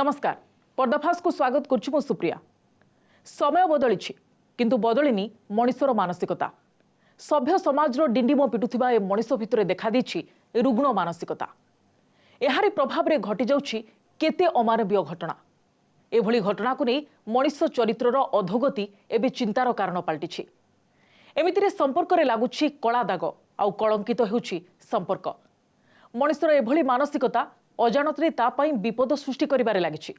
नमस्कार पर्दाफाश को स्वागत करुछु मो सुप्रिया। समय बदली किंतु बदलिनी मनिषर मानसिकता। सभ्य समाजर डिंडिम पिटुथिबा ए मनिष भितर देखा देछि रुग्ण मानसिकता। एहारी प्रभाव रे घटी जाउछि केते अमानवीय घटना। एभली घटना को नहीं मनिष चरित्रर अधोगति एबे चिंतार कारण पलटिछि। एमितिरे संपर्क रे लागुछि कला दाग आउ कलंकित हेउछि संपर्क। मनिषर एभली मानसिकता अजाणतरे तापाई विपद सृष्टि करिबारे लागिछि।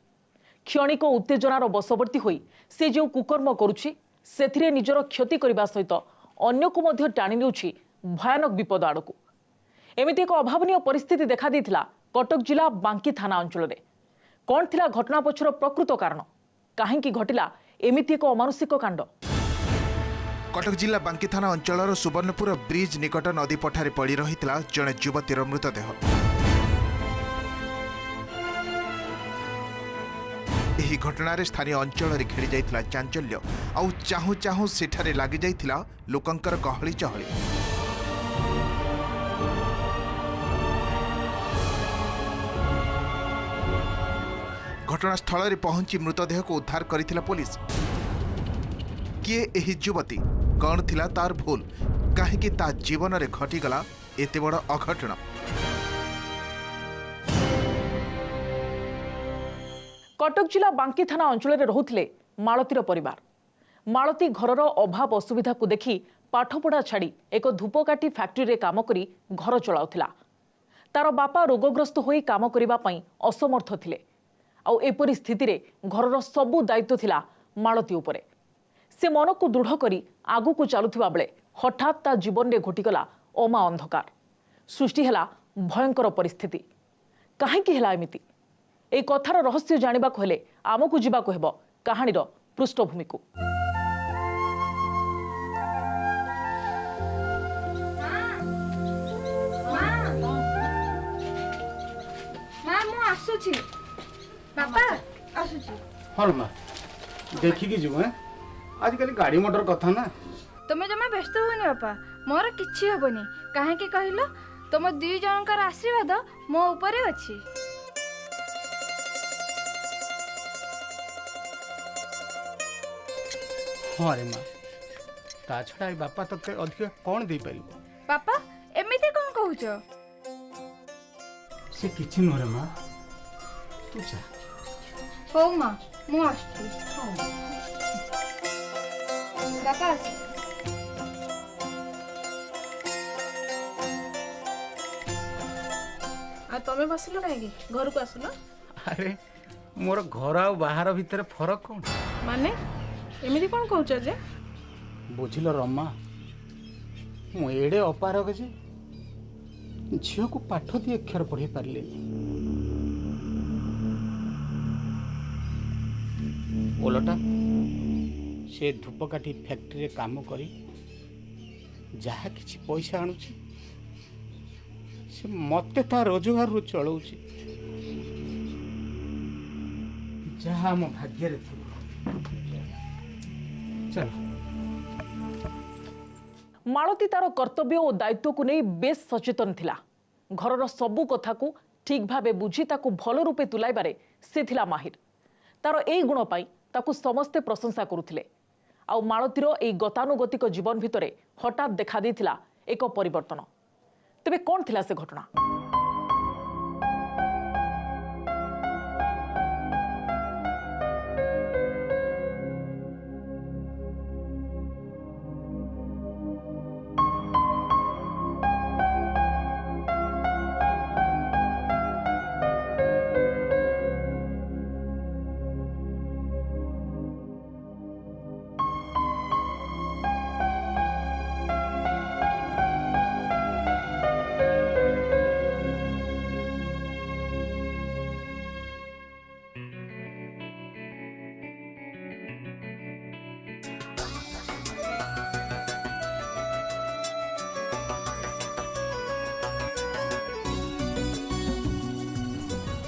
क्षणिक उत्तेजनार बशवर्ती होई से जो कुकर्म करुछि सेथिरे निजर क्षति करिबा सहित अन्य को मध्य टाणी नेउछि भयानक विपद आड़कू। एमिति एक अभावनीय परिस्थिति देखा देथिला कटक जिला बांकी थाना अंचल रे। कौन थिला घटना पछर प्रकृत कारण, काहेकि घटिला एमिति एक अमानुषिक कांड। कटक जिला बांकी थाना अंचल सुवर्णपुर ब्रिज निकट नदी पठारे पड़ी रहितला जणे युवतीर मृतदेह। एही घटनारे स्थानीय अंचल रे खेली जाइतला चांचल्य आउ चाहू चाहू सेठारे लागि जाइतला लोकंकर गहली चहली। घटनास्थल रे पहुंची मृतदेह को उद्धार करिथिला पुलिस। किए एही युवती, कौन थिला तार भूल, काहेकि ता जीवन रे घटिगला एते बड़ अघटन। कटक जिला बांकी थाना अंचल में रोते मालतीर परिवार। मालती घरर अभाव असुविधा को देखी पाठपढ़ा छाड़ी एक धूपकाठी फैक्ट्री रे काम करी घर चलाउथिला। तार बापा रोगग्रस्त होई काम करिबा पई असमर्थ थिले आउ एपरि स्थिति रे घरर सबु दायित्व थिला मालती उपरे। से मन को दृढ़ करी आगु को चलुथिबा बेले हठात ता जीवन रे घटिगला अमा अंधकार। सृष्टि हला भयंकर परिस्थिति। काहेकि हला एमिति ए कथार रहस्य जानिबा को हेले आमकु जिबा को हेबो कहानीर पृष्ठभूमि को। देखिकी जीव आजकल गाड़ी मोटर कथा ना। तुम जमा व्यस्त होनी बापा, मोर किछि हेबनी। काहेकि कहिलो तुम दुई जनकर आशीर्वाद मो ऊपर अछि। हाँ रे माँ, ता छड़ा बापा तते अधिक कौन दे पाइल? पापा एमिति कौन कहूछ? से किछि न रे माँ, तू जा। हो माँ, मु आछी। पापा आ तमे बसिलो काहेकि घर को आसलो? अरे मोर घर आ बाहर भीतर फरक कौन? माने एमिति कोन कहूछ जे? बुझिल रमा, मु एडे अपारक जे झियो को पाठ दी अक्षर पढ़ी पारले। ओलटा से धूपकाठी फैक्ट्री रे काम करी जहा किछि पैसा आणुछि से मते ता रोजगार रु चलाउछि। जहा मो भाग्य रे थी। चल मालती तार कर्तव्य और दायित्व को नहीं बेस सचेतन थिला। घरर सबु कथा को ठीक भावे बुझी ताकू भल रूपे तुलाइबारे से थिला माहिर। तार एई गुण पाई ताकू समस्ते प्रशंसा करुथिले। आउ मालतीर एई गतानुगतिक जीवन भितरे हठात देखा देथिला एक परिवर्तन। तेबे कोन थिला से घटना?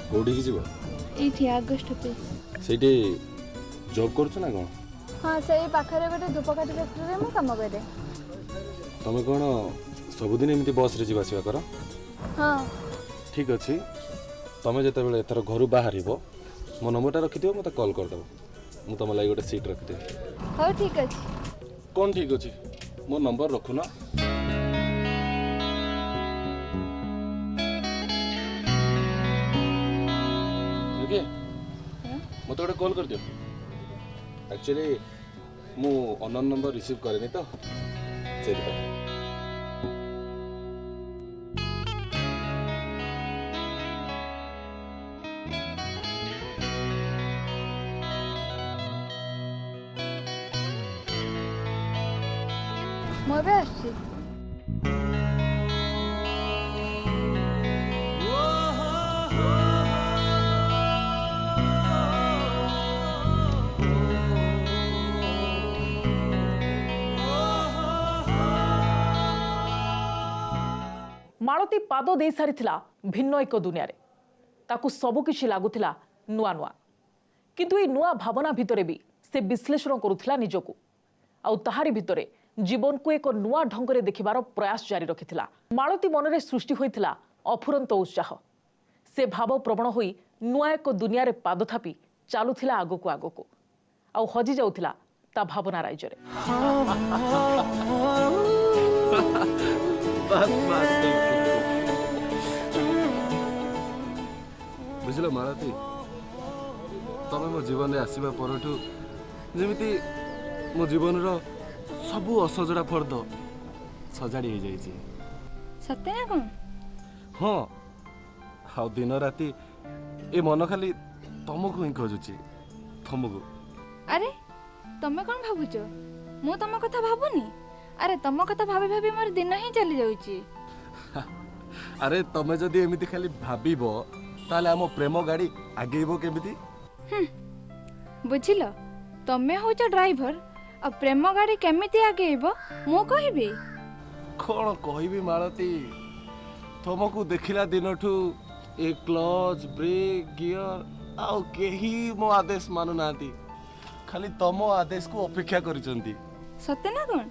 कोठी जीव एठी अगस्ट पे सेठी जॉब करछ ना कोन? हां सही पाखरे गोटे धूपकाठी फैक्ट्री रे मु काम करे। तमे कोन सबुदिन एमती बस रे जीवासिया कर? हां ठीक अछि। तमे जेते बेले एथर घरु बाहरिबो मो नंबरटा रखिथियो मते कॉल कर दबो मु तम लागि गोटे सीट रखिथे ହଉ ଠିକ୍ ଅଛି। कौन ठीक अछि मो नंबर रखु ना ओके मते गोटे कॉल कर दियो एक्चुअली मु अननोन नंबर रिसीव करेनी तो सेति ମୁଁ ଏବେ ଆସୁଛି। ମାଳତୀ ପାଦ ଦେଇ ସାରିଥିଲା ଭିନ୍ନ ଏକ ଦୁନିଆରେ ତାକୁ ସବୁକିଛି ଲାଗୁଥିଲା ନୂଆ ନୂଆ କିନ୍ତୁ ଏଇ ନୂଆ ଭାବନା ଭିତରେ ବି ସେ ବିଶ୍ଳେଷଣ କରୁଥିଲା ନିଜକୁ ଆଉ ତାହାରି ଭିତରେ ଜୀବନକୁ ଏକ ନୂଆ ଢଙ୍ଗରେ ଦେଖିବାର ପ୍ରୟାସ ଜାରି ରଖିଥିଲା। ମାଳତୀ ମନରେ ସୃଷ୍ଟି ହୋଇଥିଲା ଅଫୁରନ୍ତ ଉତ୍ସାହ। ସେ ଭାବପ୍ରବଣ ହୋଇ ନୂଆ ଏକ ଦୁନିଆରେ ପାଦ ଥାପି ଚାଲୁଥିଲା ଆଗକୁ ଆଗକୁ ଆଉ ହଜି ଯାଉଥିଲା ତା ଭାବନା ରାଇଜରେ। बुझल मालती तमें मो जीवन में आसवा परठू जमीती मो जीवन सबू असजड़ा फर्द सजाड़ी हो जाइए ସତେ ନା କ'ଣ? हाँ हाँ दिन राति ए मन खाली तुमको ही खोजुची तुमको ଆରେ ତମେ କ'ଣ ଭାବୁଛ? ମୁଁ ତମ କଥା ଭାବୁନି। ଆରେ ତମ କଥା ଭାବି ଭାବି ମୋର ଦିନ ହିଁ ଚାଲି ଯାଉଛି। अरे तमें जदि एमिति खाली भाबिब ताले आम प्रेम गाड़ी आगेब केमिति ବୁଝିଲ ତମେ ହଉଛ ଡ୍ରାଇଭର ଆଉ ପ୍ରେମ ଗାଡ଼ି କେମିତି ଆଗେଇବ ମୁଁ କହିବି। कौन कहबी मालती तुमको देखिला दिनठू ए क्लच ब्रेक गियर आउ केही मो आदेश मानु नाती खाली तम आदेश को अपेक्षा करिसंती ସତେ ନା କ'ଣ?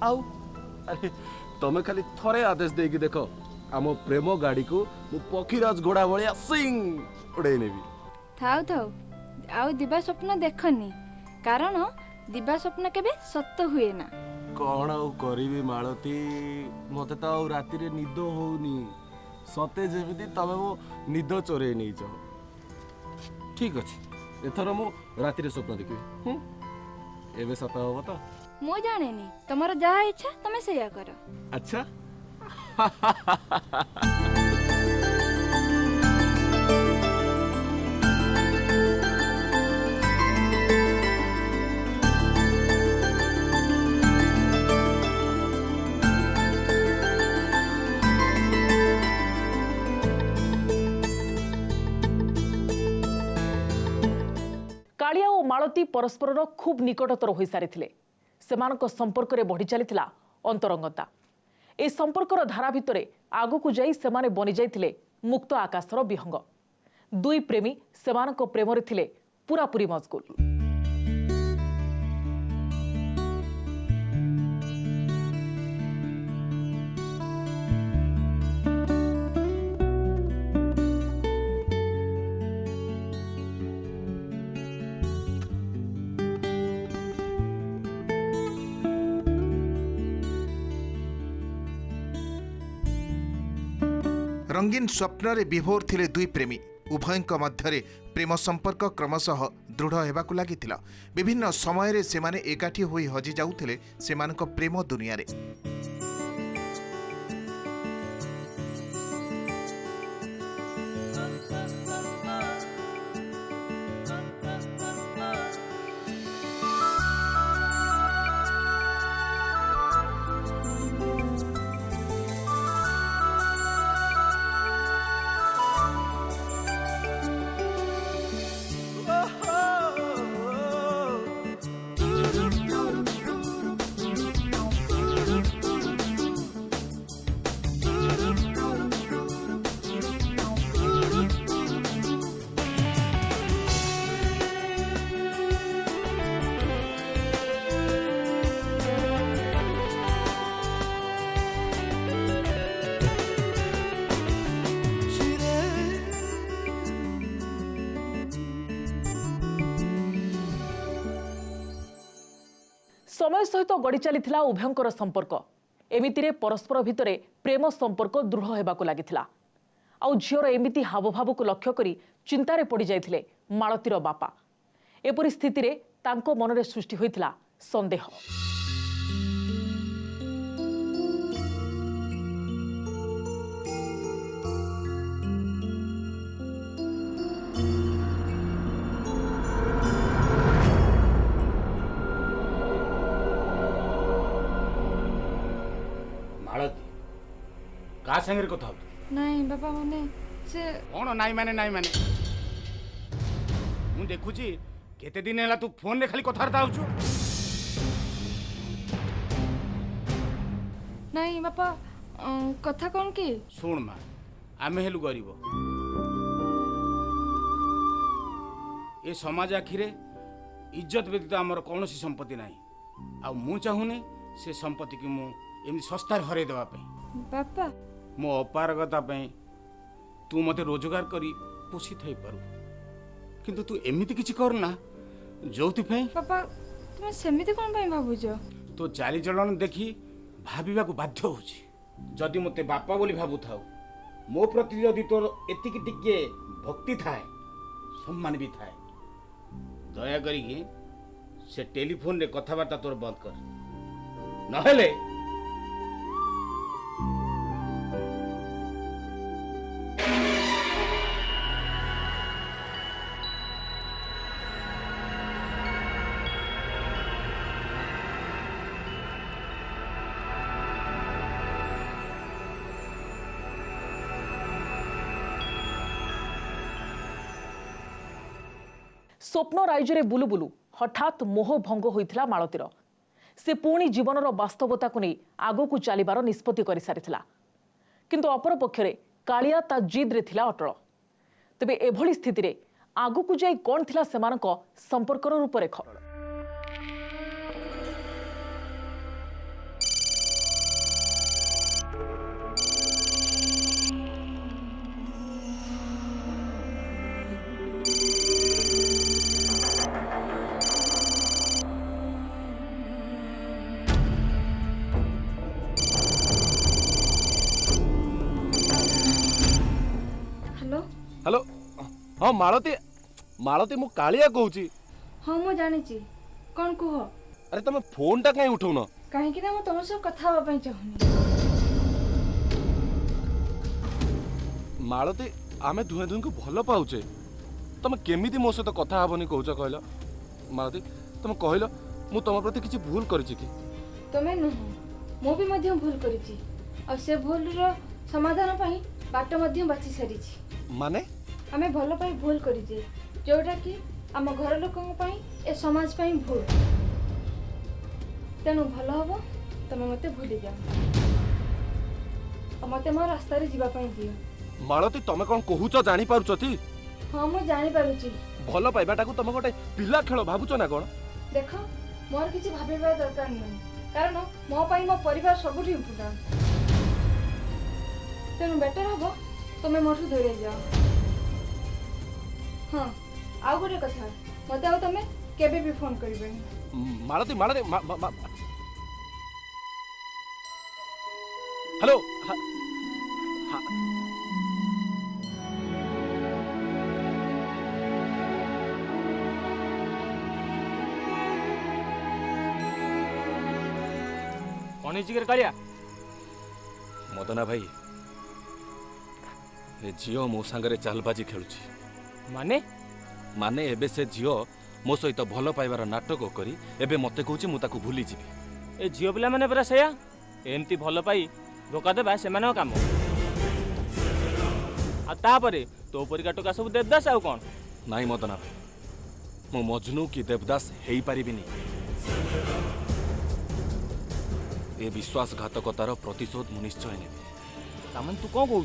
आउ अरे तमे खाली थरे आदेश देगी देखो आम प्रेम गाड़ी को मु पखीराज घोड़ा भलिया सिंग उड़ाई नेबी ଥାଉ ଥାଉ ଆଉ ଦିବା ସ୍ୱପ୍ନ ଦେଖନି କାରଣ ଦିବା ସ୍ୱପ୍ନ କେବେ ସତ ହୁଏ ନା। कौन आउ करिबी मालती मते तो आउ राति रे निद होउनी सते जेमिति तमे मो निद चोरे नहीं जाओ ठीक अछि एथर मु राति रे स्वप्न देखिबी एबे सत होबो तो ମୁଁ ଜାଣେନି ତମର ଯାହା ଇଚ୍ଛା ତମେ ସେଇଆ କର। अच्छा କାଳିଆ ଓ ମାଳତୀ ପରସ୍ପରର ଖୁବ୍ ନିକଟତର ହୋଇସାରିଥିଲେ। ସେମାନଙ୍କ ସମ୍ପର୍କରେ ବଢ଼ି ଚାଲିଥିଲା ଅନ୍ତରଙ୍ଗତା। ଏ ସମ୍ପର୍କର ଧାରା ଭିତରେ ଆଗକୁ ଯାଇ ସେମାନେ ବନିଯାଇଥିଲେ ମୁକ୍ତ ଆକାଶର ବିହଙ୍ଗ। ଦୁଇ ପ୍ରେମୀ ସେମାନଙ୍କ ପ୍ରେମରେ ଥିଲେ ପୂରାପୂରି ମସଗୁଲ। रंगीन स्वप्न विभोर थिले दुई प्रेमी उभयଙ୍କ ମଧ୍ୟରେ ପ୍ରେମ ସମ୍ପର୍କ କ୍ରମଶଃ ଦୃଢ଼ ହେବାକୁ ଲାଗିଥିଲା। ବିଭିନ୍ନ ସମୟରେ ସେମାନେ ଏକାଠି ହୋଇ ହଜି ଯାଉଥିଲେ ସେମାନଙ୍କ ପ୍ରେମ ଦୁନିଆରେ। समय सहित गढ़ी चली उभयंकर संपर्क एमितिरे परस्पर भितरे प्रेम संपर्क दृढ़ होबाकू लागिथिला। आउ झीर एमिति हावभाव को लक्ष्य करी चिंतारे पड़ जाइथिले मालतीर बापा। एपरि स्थिति रे तांको मनरे सृष्टि होइथिला संदेह। ମାଳତୀ କାହା ସାଙ୍ଗରେ କଥା ହଉଛୁ? ନାଇଁ ବାପା ମାନେ ସେ କ'ଣ ନାଇଁ ମାନେ ମୁଁ ଦେଖୁଛି କେତେ ଦିନ ହେଲା ତୁ ଫୋନରେ ଖାଲି କଥାବାର୍ତ୍ତା ହଉଛୁ। ନାଇଁ ବାପା କଥା କ'ଣ କି? ଶୁଣ ମା, ଆମେ ହେଲୁ ଗରିବ। ଏ ସମାଜ ଆଖିରେ ଇଜ୍ଜତ ବ୍ୟତୀତ ଆମର କୌଣସି ସମ୍ପତ୍ତି ନାହିଁ। ଆଉ ମୁଁ ଚାହୁଁନି ସେ ସମ୍ପତ୍ତିକି ମୁଁ ଏମିତି ଶସ୍ତାରେ ହରେଇ ଦେବା ପାଇଁ। ବାପା ମୋ ଅପାରଗତା ପାଇଁ ତୁ ମୋତେ ରୋଜଗାର କରି ପୋଷି ଥାଇପାରୁ, କିନ୍ତୁ ତୁ ଏମିତି କିଛି କରୁନା ଯୋଉଥିପାଇଁ ବାପା ତୁମେ ସେମିତି କ'ଣ ପାଇଁ ଭାବୁଛ? ତୋ ଚାଲିଚଳନ ଦେଖି ଭାବିବାକୁ ବାଧ୍ୟ ହେଉଛି। ଯଦି ମୋତେ ବାପା ବୋଲି ଭାବୁଥାଉ, ମୋ ପ୍ରତି ଯଦି ତୋର ଏତିକି ଟିକେ ଭକ୍ତି ଥାଏ, ସମ୍ମାନ ବି ଥାଏ, ଦୟା କରିକି ସେ ଟେଲିଫୋନରେ କଥାବାର୍ତ୍ତା ତୋର ବନ୍ଦ କର। ନହେଲେ स्वप्न राज्य बुलू बुलू हठात मोह भंग होइथिला मालतीर। से पुणी जीवनर वास्तवता को नहीं आगो चलिबार निष्पत्ति कर सारी। किंतु अपर पक्षरे कालिया ता जिद रे थिला अटल। तेबे एभली स्थिति रे आगो को जाई कोन थिला सेमानक संपर्कर रूपरेख। हेलो हाँ मालती मालती मु कालिया कहूची। हाँ मु जानिची कौन कुह। अरे तुम फोन टा कहीं उठाउन? कहीं ना तुम सब कथा हवा ପାଇଁ चाहूनी। मालती आमे दुहे दुहे को भल पाउचे, तुम केमिति मो सहित कथा हबनी कहूच कहल? मालती तुम कहल मु तुम प्रति किछि भूल करिछि कि? तमे नुह मु भी मध्य भूल करिछि और से भूल रो समाधान पई बाट मध्य बाछि सारिछि। माने आमे भल पई भूल करिछि जोटा कि आम घर लोकन पई ए समाज पई भूल। तेनु भल हबो तमे मते भूली जाओ और मते मोर रास्ता रे जीवा पई दियो। मालती तुम कोन कहूच जानि पारुछथि? हाँ मु जानि पारुछि। भल पाइबाटा को तुम गोटे पिला खेल भाबुछ ना कोन? देखो मोर किछि भाबिबा दरकार नै, कारण मो पई मो परिवार सबुठी इम्पोर्टेंट। तेनु बेटर हबो तुमे मोठू दूरे जाओ। हाँ आउ गोटे कथा मते आउ तमे केबे भी फोन करिबेनी। मालती मालती हेलो कौन है कालिया? मदना भाई ए झियो मो सांगरे चालबाजी खेलुची। माने माने एबे से झियो मो सहित भल पाइबार नाटक करी एबे मते कहूची मु ताकू भूली जीवी। ए झियो पिला माने परा सेया एमती भल पाई धोका देबा सेमानो काम। आ तापरे तो परिका टोका सब देवदास आउ कोन? नाई मदना भाई मो मजनू की देवदास हेई पारिबिनी। ए विश्वासघातकतार प्रतिशोध मु निश्चय नेबी। तामन तू कोन कहू?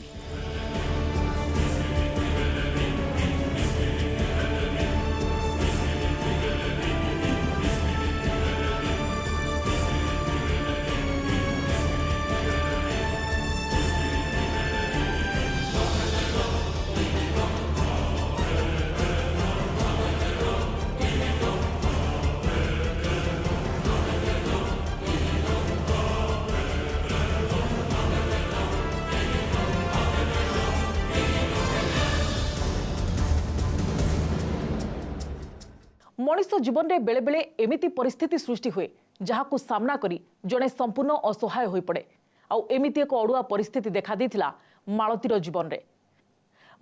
मनीष जीवन में बेले बेले एमिति परिस्थिति सृष्टि हुए जहां सामना करी जड़े संपूर्ण असहाय हो पड़े आउ एमिति एक अड़ुआ परिस्थिति देखा देथिला मालतीर जीवन रे।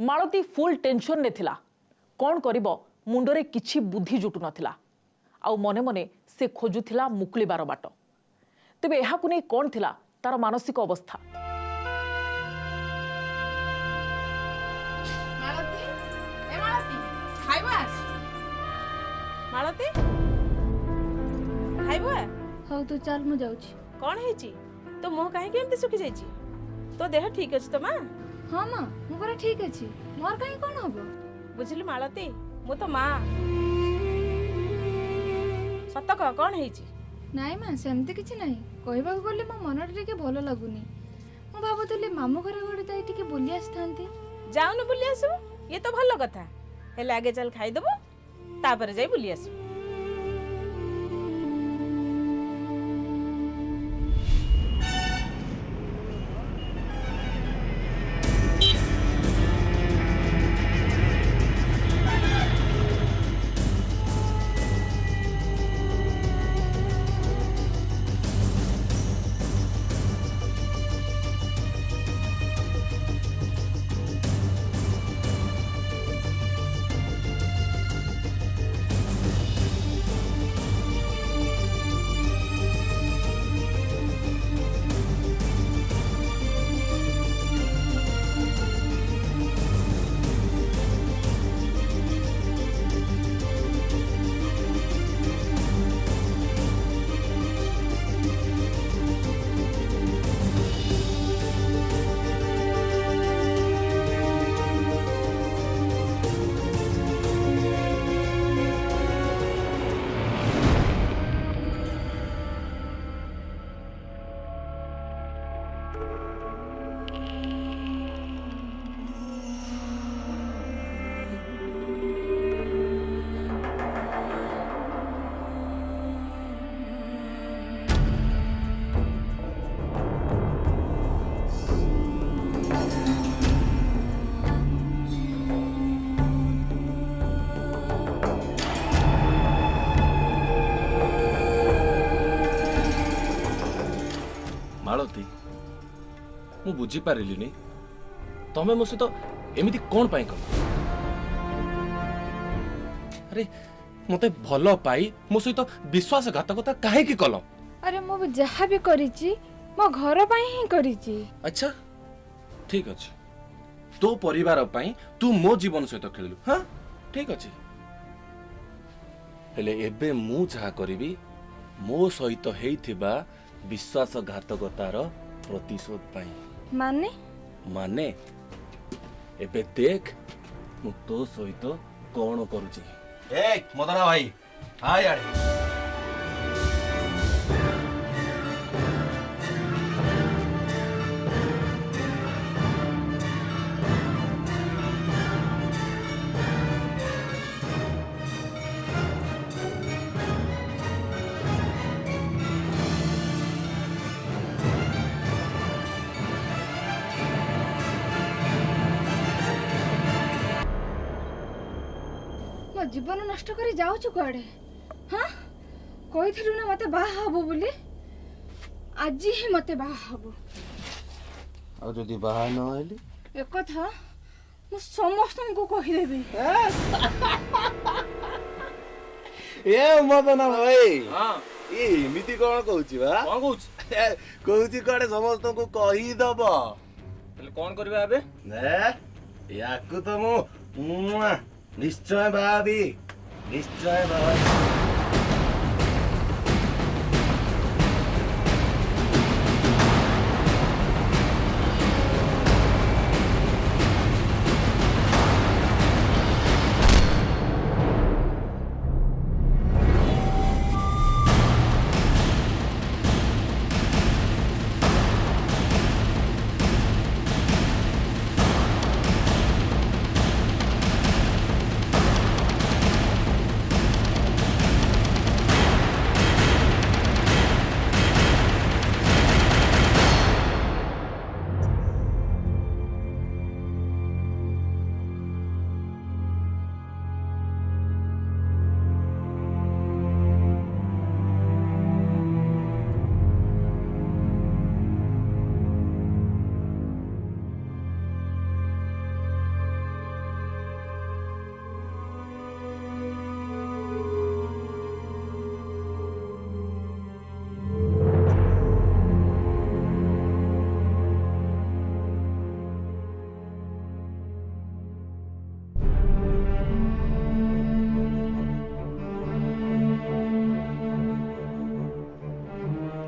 मालती फुल टेंशन ने थिला कौन करिबो मुंडरे किछि बुद्धि जुटु नथिला आउ मने मने से खोजुथिला मुकुलिबार बाट। तेबे एहाकु नै कौन थिला तार मानसिक अवस्था। मालती ए मालती खाइबा मालती खाइबा ହଉ ତୁ ଚାଲ ମୁଁ ଯାଉଛି। କଣ ହେଇଛି ତୋ ମୁହଁ କାହିଁକି ଏମିତି ଶୁଖି ଯାଇଛି ତୋ ଦେହ ଠିକ ଅଛି ତ ମା ହଁ ମା ମୁଁ ପୁରା ଠିକ ଅଛି ମୋର କାହିଁ କଣ ହବ? ବୁଝିଲୁ ମାଳତୀ ମୁଁ ତ ମା ସତ କହ କଣ ହେଇଛି ନାଇଁ ମା ସେମିତି କିଛି ନାହିଁ କହିବାକୁ ଗଲେ ମୋ ମନଟା ଟିକେ ଭଲ ଲାଗୁନି। ମୁଁ ଭାବୁଥିଲି ମାମୁଁ ଘର ଗୋଟେ ଯାଇ ଟିକେ ବୁଲି ଆସିଥାନ୍ତି। ଯାଉନୁ ବୁଲି ଆସିବୁ ଇଏ ତ ଭଲ କଥା ହେଲେ ଆଗେ ଚାଲ ଖାଇଦେବୁ ତାପରେ ଯାଇ ବୁଲି ଆସିବୁ। ମାଳତୀ ମୁଁ ବୁଝିପାରିଲିନି ତମେ ମୋ ସହିତ ଏମିତି କଣ ପାଇଁ କଲ? ଆରେ ମତେ ଭଲ ପାଇ ମୋ ସହିତ ବିଶ୍ୱାସଘାତକତା କାହିଁକି କଲ? ଆରେ ମୁଁ ଯାହା ବି କରିଛି ମୋ ଘର ପାଇଁ ହିଁ କରିଛି। ଆଚ୍ଛା ଠିକ ଅଛି ତୋ ପରିବାର ପାଇଁ ତୁ ମୋ ଜୀବନ ସହିତ ଖେଳିଲୁ ହଁ ଠିକ ଅଛି ହେଲେ ଏବେ ମୁଁ ଯାହା କରିବି ମୋ ସହିତ ହେଇଥିବା विश्वासघातकतार प्रतिशोध पाई माने माने एबे देख मु तो सहित कौन करूची। ए मदना भाई आ यार जीवन नष्ट कर जाऊछु कुआडे हाँ कहिथिलु ना मते बाहा हबो बोली आज ही मते बाहा हबो आ जदी बाहा न आइली एक कथा मु समस्त को कहि देबी। ए मदना भाई हां ए एमिति कोन कहूची बा कोन कहूची कहूची कोडे समस्त को कहि दबो तले कोन करबे आबे ने याकु तो मु निश्चय भाभी निश्चय भाभी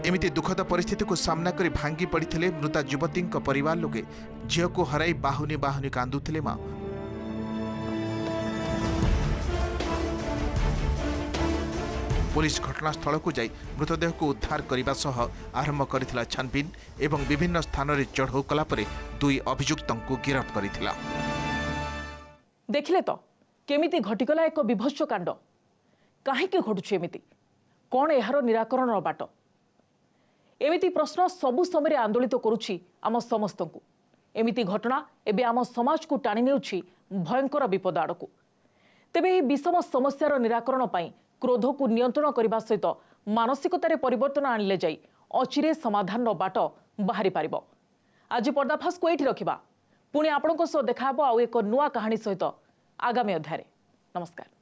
एमिति दुखद परिस्थिति को सामना करी भांगी पड़िथिले मृता युवती परिवार लोके झील को हराई बाहुनी बाहुनी कांदुथिले माँ। पुलिस घटनास्थल को जाई मृतदेह को उद्धार करने सह आरंभ करथिला छानबीन एवं विभिन्न स्थान रे चढ़ऊ कला परे दुई अभियुक्तों को गिरफ्त करथिला। देखिले तो केमिति घटिगला एक विभत्स कांड। काहेकि घटुछि एमिति? कौन एहार निराकरण बाट? एमिति प्रश्न सबु समय आंदोलित करुछि आम समस्तंकु। एमिति घटना एबे आम समाज को टाणी नेउछि भयंकर विपद आड़कू। तेबे एही विषम समस्यार निराकरण पई क्रोध को नियंत्रण करने सहित मानसिकतार परिवर्तन आणिले जाई अचिरे समाधान बाट बाहरी पारिबो। आज पर्दाफाश को एठी रखिबा। पुणी आपणको सह देखा आउ एक नुआ कहानी सहित आगामी अध्याय। नमस्कार।